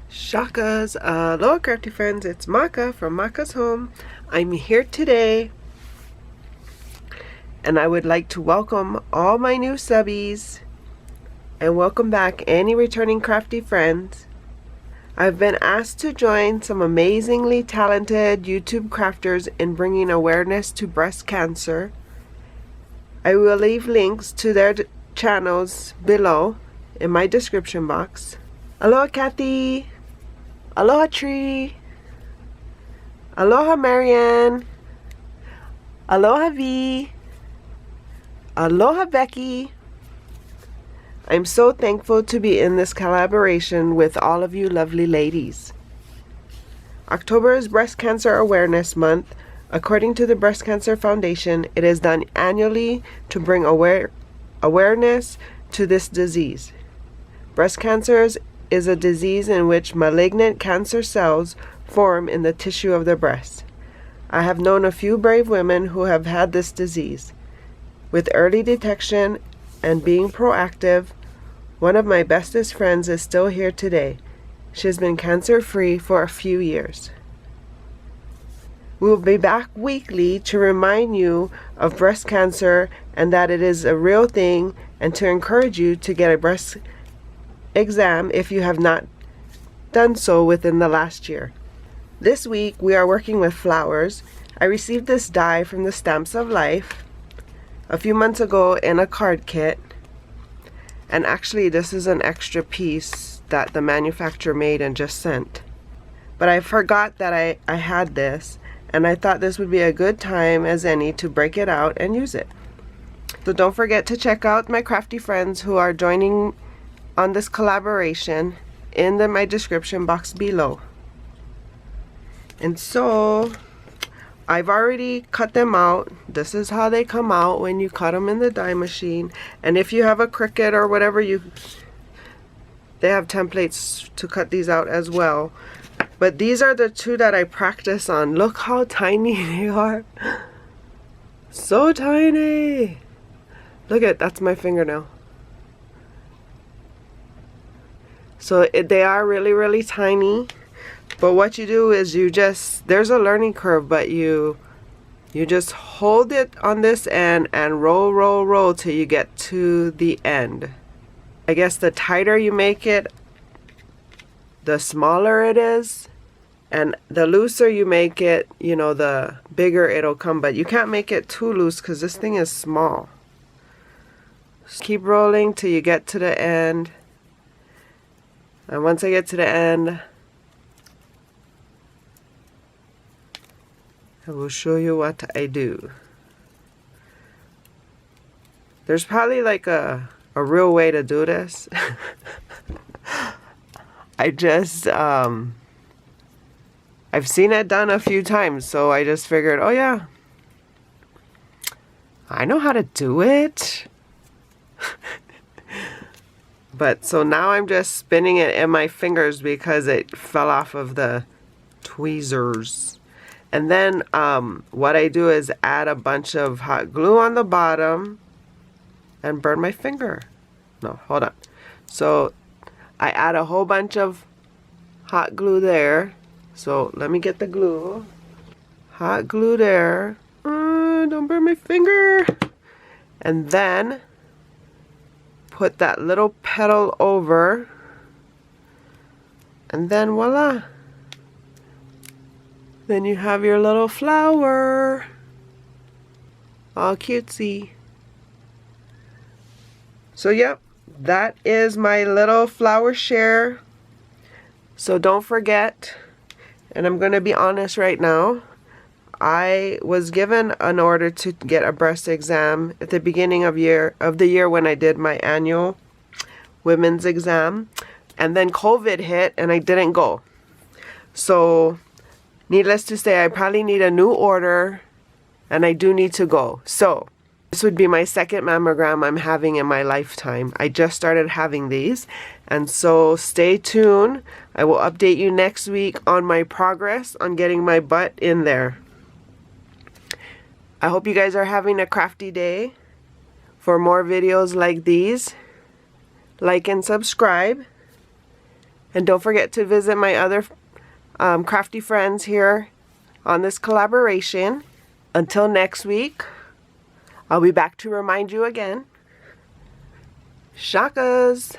Shakas, Aloha Crafty friends, it's Maka from Maka's Home. I'm here today and I would like to welcome all my new subbies and welcome back any returning crafty friends. I've been asked to join some amazingly talented YouTube crafters in bringing awareness to breast cancer. I will leave links to their channels below in my description box. Aloha Kathy! Aloha Tree! Aloha Marianne! Aloha V! Aloha Becky! I'm so thankful to be in this collaboration with all of you lovely ladies. October is Breast Cancer Awareness Month. According to the Breast Cancer Foundation, it is done annually to bring awareness to this disease. Breast cancer is a disease in which malignant cancer cells form in the tissue of the breast. I have known a few brave women who have had this disease. With early detection and being proactive, one of my bestest friends is still here today. She has been cancer-free for a few years. We will be back weekly to remind you of breast cancer and that it is a real thing, and to encourage you to get a breast exam if you have not done so within the last year. This week we are working with flowers. I received this die from the Stamps of Life a few months ago in a card kit, and actually this is an extra piece that the manufacturer made and just sent, but I forgot that I had this, and I thought this would be a good time as any to break it out and use it. So don't forget to check out my crafty friends who are joining on this collaboration in my description box below. And so I've already cut them out. This is how they come out when you cut them in the die machine. And if you have a Cricut or whatever, they have templates to cut these out as well. But these are the two that I practice on. Look how tiny they are. So tiny. Look at, that's my fingernail. So they are really tiny, but what you do is there's a learning curve, but you just hold it on this end and roll till you get to the end. I guess the tighter you make it, the smaller it is, and the looser you make it, you know, the bigger it'll come, but you can't make it too loose because this thing is small. Just keep rolling till you get to the end. And once I get to the end, I will show you what I do. There's probably like a real way to do this. I just, I've seen it done a few times, so I just figured, oh yeah, I know how to do it. But so now I'm just spinning it in my fingers because it fell off of the tweezers. And then what I do is add a bunch of hot glue on the bottom and burn my finger. No, hold on. So I add a whole bunch of hot glue there. So let me get the glue. Hot glue there. Don't burn my finger. And then put that little petal over, and then voila, then you have your little flower, all cutesy. So yep, that is my little flower share. So don't forget, and I'm going to be honest right now, I was given an order to get a breast exam at the beginning of the year when I did my annual women's exam, and then COVID hit and I didn't go. So needless to say, I probably need a new order and I do need to go. So this would be my second mammogram I'm having in my lifetime. I just started having these, and so stay tuned. I will update you next week on my progress on getting my butt in there. I hope you guys are having a crafty day. For more videos like these, like and subscribe. And don't forget to visit my other crafty friends here on this collaboration. Until next week, I'll be back to remind you again. Shakas!